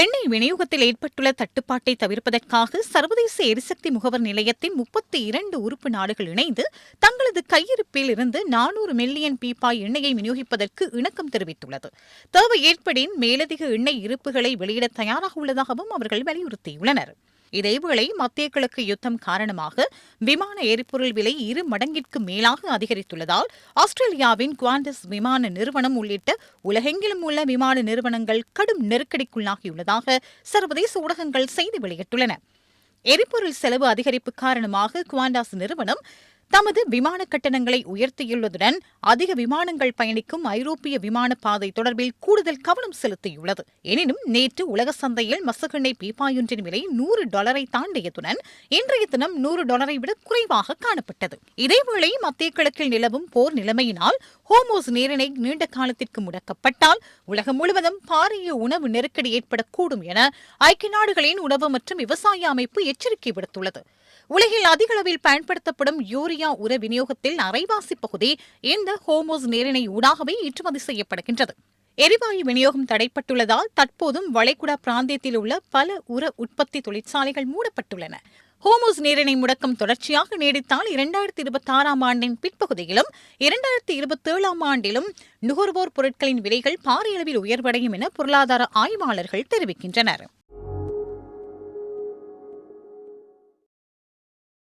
எண்ணெய் விநியோகத்தில் ஏற்பட்டுள்ள தட்டுப்பாட்டை தவிர்ப்பதற்காக சர்வதேச எரிசக்தி முகவர் நிலையத்தின் 32 உறுப்பு நாடுகள் இணைந்து தங்களது கையிருப்பில் இருந்து 400 மில்லியன் பீப்பாய் எண்ணெயை விநியோகிப்பதற்கு இணக்கம் தெரிவித்துள்ளது. தேவை ஏற்படின் மேலதிக எண்ணெய் இருப்புகளை வெளியிட தயாராக உள்ளதாகவும் அவர்கள் வலியுறுத்தியுள்ளனர். இதேவேளை மத்திய கிழக்கு யுத்தம் காரணமாக விமான எரிபொருள் விலை 2 மடங்கிற்கு மேலாக அதிகரித்துள்ளதால் ஆஸ்திரேலியாவின் குவாண்டஸ் விமான நிறுவனம் உள்ளிட்ட உலகெங்கிலும் உள்ள விமான நிறுவனங்கள் கடும் நெருக்கடிக்குள்ளாகியுள்ளதாக சர்வதேச ஊடகங்கள் செய்தி வெளியிட்டுள்ளன. எரிபொருள் செலவு அதிகரிப்பு காரணமாக குவாண்டாஸ் நிறுவனம் தமது விமான கட்டணங்களை உயர்த்தியுள்ளதுடன் அதிக விமானங்கள் பயணிக்கும் ஐரோப்பிய விமான பாதை தொடர்பில் கூடுதல் கவனம் செலுத்தியுள்ளது. எனினும் நேற்று உலக சந்தையில் மசகெண்ணெய் பீப்பாயொன்றின் விலை $100 தாண்டியதுடன் இன்றைய தினம் $100 விட குறைவாக காணப்பட்டது. இதேவேளை மத்திய கிழக்கில் நிலவும் போர் நிலைமையினால் ஹோர்முஸ் நீரிணை நீண்ட காலத்திற்கு முடக்கப்பட்டால் உலகம் முழுவதும் பாரிய உணவு நெருக்கடி ஏற்படக்கூடும் என ஐக்கிய நாடுகளின் உணவு மற்றும் விவசாய அமைப்பு எச்சரிக்கை விடுத்துள்ளது. உலகில் அதிக அளவில் பயன்படுத்தப்படும் யூரியா உர விநியோகத்தில் அரைவாசி பகுதி இந்த ஹோர்முஸ் நீரிணை ஊடாகவே ஏற்றுமதி செய்யப்படுகின்றது. எரிவாயு விநியோகம் தடைப்பட்டுள்ளதால் தற்போதும் வளைகுடா பிராந்தியத்தில் உள்ள பல உர உற்பத்தி தொழிற்சாலைகள் மூடப்பட்டுள்ளன. ஹோர்முஸ் நீரிணை முடக்கம் தொடர்ச்சியாக நீடித்தால் 2026 ஆண்டின் பிற்பகுதியிலும் 2027 ஆண்டிலும் நுகர்வோர் பொருட்களின் விலைகள் பாரிய அளவில் உயர்வடையும் என பொருளாதார ஆய்வாளர்கள் தெரிவிக்கின்றனர்.